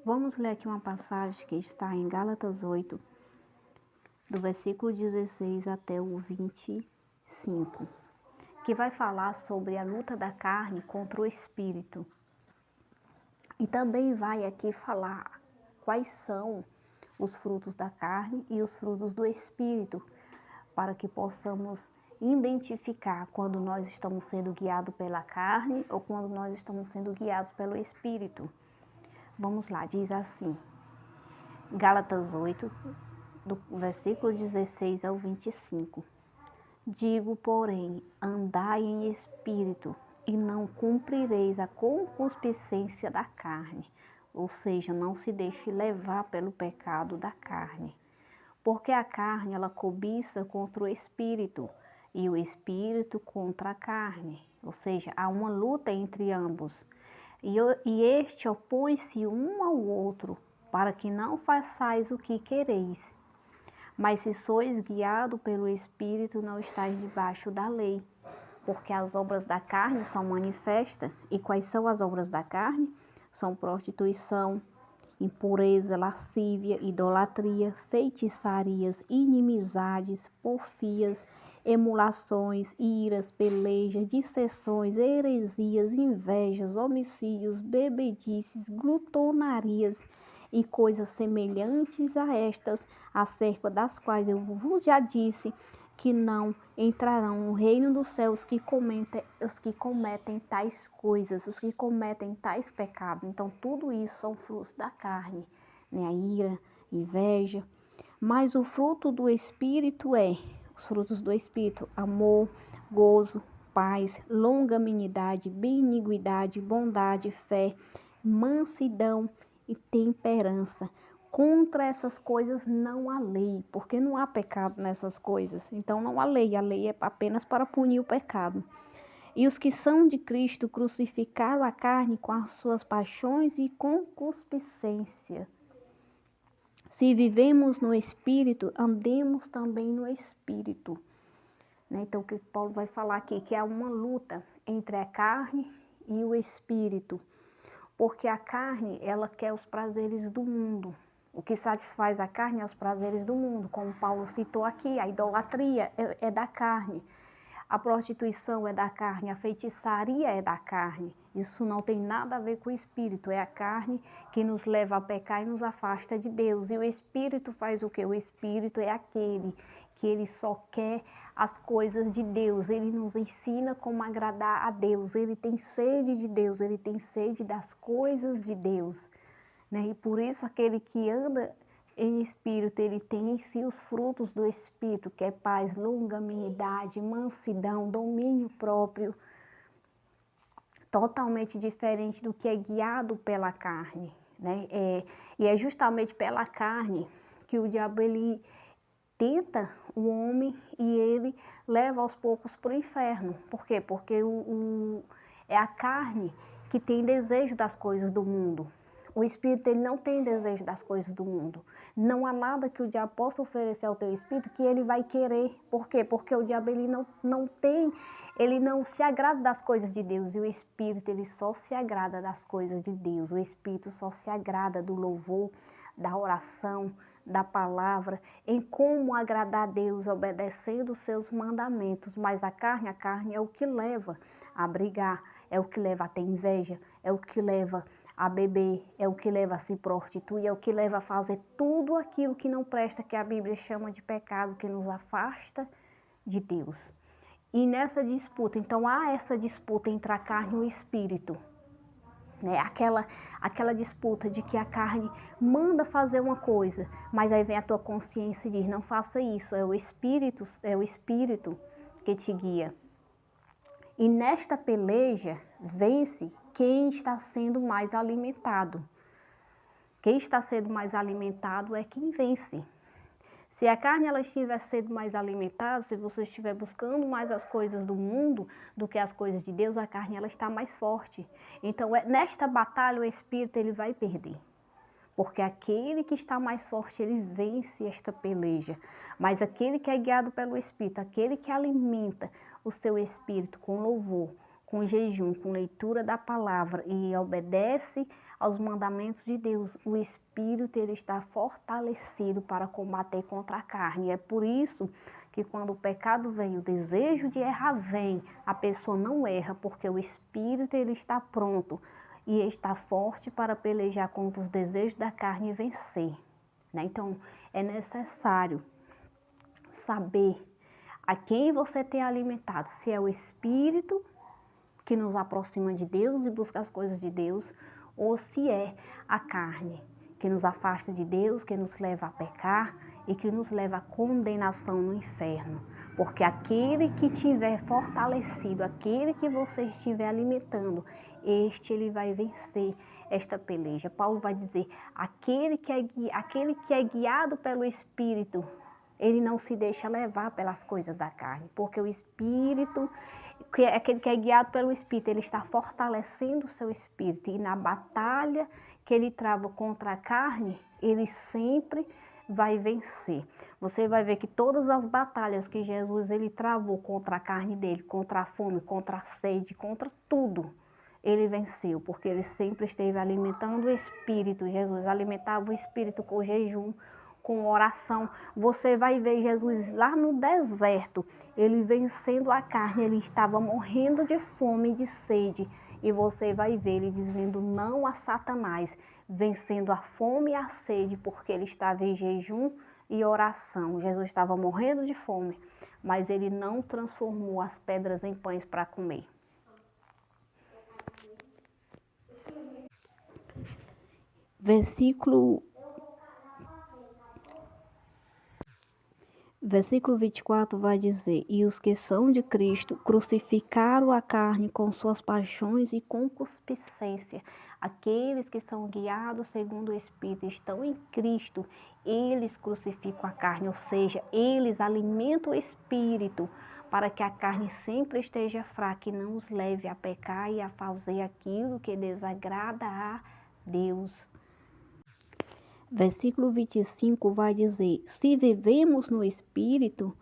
Vamos ler aqui uma passagem que está em Gálatas 8, do versículo 16 até o 25, que vai falar sobre a luta da carne contra o espírito. E também vai aqui falar quais são os frutos da carne e os frutos do espírito, para que possamos identificar quando nós estamos sendo guiados pela carne ou quando nós estamos sendo guiados pelo espírito. Vamos lá, diz assim, Gálatas 8, do versículo 16 ao 25. Digo, porém, andai em espírito, e não cumprireis a concupiscência da carne, ou seja, não se deixe levar pelo pecado da carne. Porque a carne, ela cobiça contra o espírito, e o espírito contra a carne, ou seja, há uma luta entre ambos. E este opõe-se um ao outro, para que não façais o que quereis. Mas se sois guiado pelo Espírito, não estáis debaixo da lei. Porque as obras da carne são manifestas. E quais são as obras da carne? São prostituição, impureza, lascívia, idolatria, feitiçarias, inimizades, porfias, emulações, iras, pelejas, dissensões, heresias, invejas, homicídios, bebedices, glutonarias e coisas semelhantes a estas, acerca das quais eu vos já disse, que não entrarão no reino dos céus os que cometem tais coisas, os que cometem tais pecados. Então, tudo isso são frutos da carne, né? A ira, inveja. Mas o fruto do Espírito os frutos do Espírito, amor, gozo, paz, longanimidade, benignidade, bondade, fé, mansidão e temperança. Contra essas coisas não há lei, porque não há pecado nessas coisas. Então não há lei, a lei é apenas para punir o pecado. E os que são de Cristo crucificaram a carne com as suas paixões e concupiscência. Se vivemos no Espírito, andemos também no Espírito. Então o que Paulo vai falar aqui? Que há uma luta entre a carne e o Espírito. Porque a carne, ela quer os prazeres do mundo. O que satisfaz a carne é os prazeres do mundo, como Paulo citou aqui, a idolatria é da carne, a prostituição é da carne, a feitiçaria é da carne. Isso não tem nada a ver com o espírito, é a carne que nos leva a pecar e nos afasta de Deus. E o espírito faz o quê? O espírito é aquele que ele só quer as coisas de Deus, ele nos ensina como agradar a Deus, ele tem sede de Deus, ele tem sede das coisas de Deus. E por isso aquele que anda em espírito, ele tem em si os frutos do espírito, que é paz, longanimidade, mansidão, domínio próprio, totalmente diferente do que é guiado pela carne. E é justamente pela carne que o diabo ele tenta o homem e ele leva aos poucos para o inferno. Por quê? Porque é a carne que tem desejo das coisas do mundo. O espírito ele não tem desejo das coisas do mundo. Não há nada que o diabo possa oferecer ao teu espírito que ele vai querer. Por quê? Porque o diabo ele não se agrada das coisas de Deus. E o espírito ele só se agrada das coisas de Deus. O espírito só se agrada do louvor, da oração, da palavra, em como agradar a Deus, obedecendo os seus mandamentos. Mas a carne é o que leva a brigar, é o que leva a ter inveja, é o que leva a beber, é o que leva a se prostituir, é o que leva a fazer tudo aquilo que não presta, que a Bíblia chama de pecado, que nos afasta de Deus. E nessa disputa, então há essa disputa entre a carne e o espírito. Aquela disputa de que a carne manda fazer uma coisa, mas aí vem a tua consciência e diz, não faça isso, é o espírito que te guia. E nesta peleja vence quem está sendo mais alimentado. Quem está sendo mais alimentado é quem vence. Se a carne ela estiver sendo mais alimentada, se você estiver buscando mais as coisas do mundo do que as coisas de Deus, a carne ela está mais forte. Então, nesta batalha, o espírito ele vai perder. Porque aquele que está mais forte, ele vence esta peleja. Mas aquele que é guiado pelo espírito, aquele que alimenta o seu espírito com louvor, com jejum, com leitura da palavra e obedece aos mandamentos de Deus, o espírito ele está fortalecido para combater contra a carne. E é por isso que quando o pecado vem, o desejo de errar vem, a pessoa não erra, porque o espírito ele está pronto e está forte para pelejar contra os desejos da carne e vencer, né? Então, é necessário saber a quem você tem alimentado, se é o espírito que nos aproxima de Deus e busca as coisas de Deus, ou se é a carne que nos afasta de Deus, que nos leva a pecar e que nos leva à condenação no inferno. Porque aquele que tiver fortalecido, aquele que você estiver alimentando, ele vai vencer esta peleja. Paulo vai dizer, aquele que é guiado pelo Espírito, ele não se deixa levar pelas coisas da carne, porque o Espírito, aquele que é guiado pelo Espírito, ele está fortalecendo o seu espírito, e na batalha que ele trava contra a carne, ele sempre vai vencer. Você vai ver que todas as batalhas que Jesus ele travou contra a carne dele, contra a fome, contra a sede, contra tudo, ele venceu, porque ele sempre esteve alimentando o espírito. Jesus alimentava o espírito com jejum, com oração. Você vai ver Jesus lá no deserto, ele vencendo a carne, ele estava morrendo de fome e de sede. E você vai ver ele dizendo não a Satanás, vencendo a fome e a sede, porque ele estava em jejum e oração. Jesus estava morrendo de fome, mas ele não transformou as pedras em pães para comer. Versículo 24 vai dizer, e os que são de Cristo crucificaram a carne com suas paixões e concupiscência. Aqueles que são guiados segundo o Espírito estão em Cristo, eles crucificam a carne, ou seja, eles alimentam o Espírito para que a carne sempre esteja fraca e não os leve a pecar e a fazer aquilo que desagrada a Deus. Versículo 25 vai dizer, se vivemos no Espírito,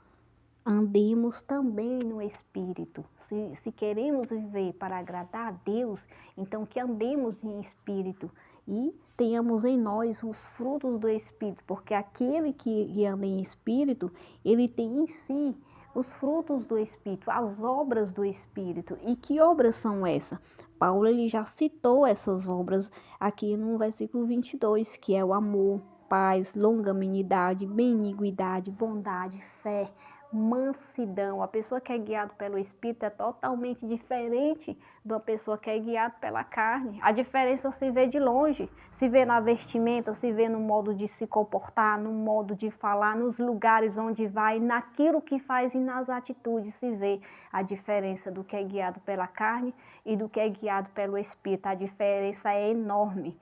andemos também no Espírito. Se queremos viver para agradar a Deus, então que andemos em Espírito e tenhamos em nós os frutos do Espírito, porque aquele que anda em Espírito, ele tem em si os frutos do Espírito, as obras do Espírito. E que obras são essas? Paulo ele já citou essas obras aqui no versículo 22, que é o amor, paz, longanimidade, benignidade, bondade, fé, mansidão. A pessoa que é guiada pelo Espírito é totalmente diferente da pessoa que é guiada pela carne. A diferença se vê de longe, se vê na vestimenta, se vê no modo de se comportar, no modo de falar, nos lugares onde vai, naquilo que faz e nas atitudes se vê a diferença do que é guiado pela carne e do que é guiado pelo Espírito. A diferença é enorme.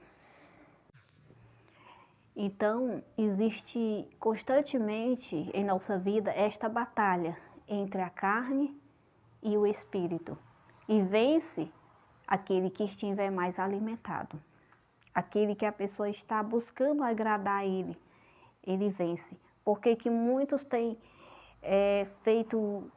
Então, existe constantemente em nossa vida esta batalha entre a carne e o espírito. E vence aquele que estiver mais alimentado. Aquele que a pessoa está buscando agradar a ele vence. Porque que muitos têm feito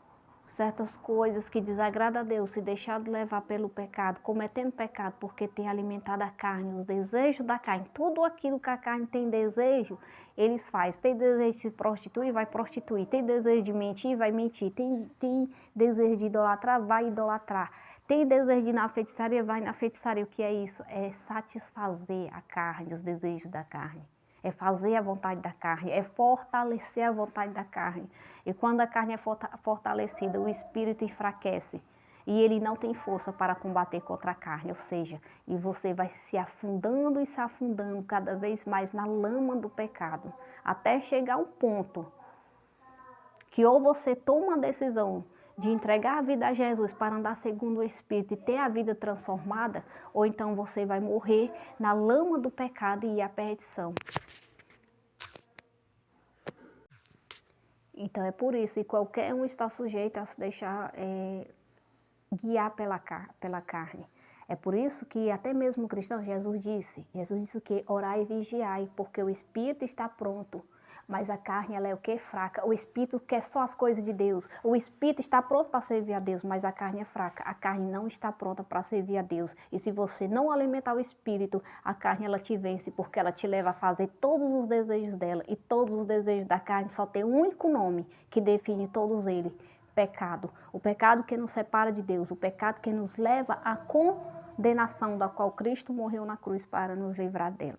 certas coisas que desagradam a Deus, se deixado levar pelo pecado, cometendo pecado porque tem alimentado a carne, os desejos da carne, tudo aquilo que a carne tem desejo, eles fazem. Tem desejo de se prostituir, vai prostituir. Tem desejo de mentir, vai mentir. Tem desejo de idolatrar, vai idolatrar. Tem desejo de ir na feitiçaria, vai na feitiçaria. O que é isso? É satisfazer a carne, os desejos da carne. É fazer a vontade da carne, é fortalecer a vontade da carne. E quando a carne é fortalecida, o espírito enfraquece. E ele não tem força para combater contra a carne, ou seja, e você vai se afundando e se afundando cada vez mais na lama do pecado, até chegar um ponto que ou você toma a decisão de entregar a vida a Jesus para andar segundo o Espírito e ter a vida transformada, ou então você vai morrer na lama do pecado e ir à perdição. Então é por isso, e qualquer um está sujeito a se deixar guiar pela carne. É por isso que até mesmo o cristão, Jesus disse o que? Orai e vigiai, porque o Espírito está pronto, mas a carne, ela é o que? Fraca. O espírito quer só as coisas de Deus. O espírito está pronto para servir a Deus, mas a carne é fraca. A carne não está pronta para servir a Deus. E se você não alimentar o espírito, a carne, ela te vence, porque ela te leva a fazer todos os desejos dela. E todos os desejos da carne só tem um único nome que define todos eles: pecado. O pecado que nos separa de Deus, o pecado que nos leva à condenação, da qual Cristo morreu na cruz para nos livrar dela.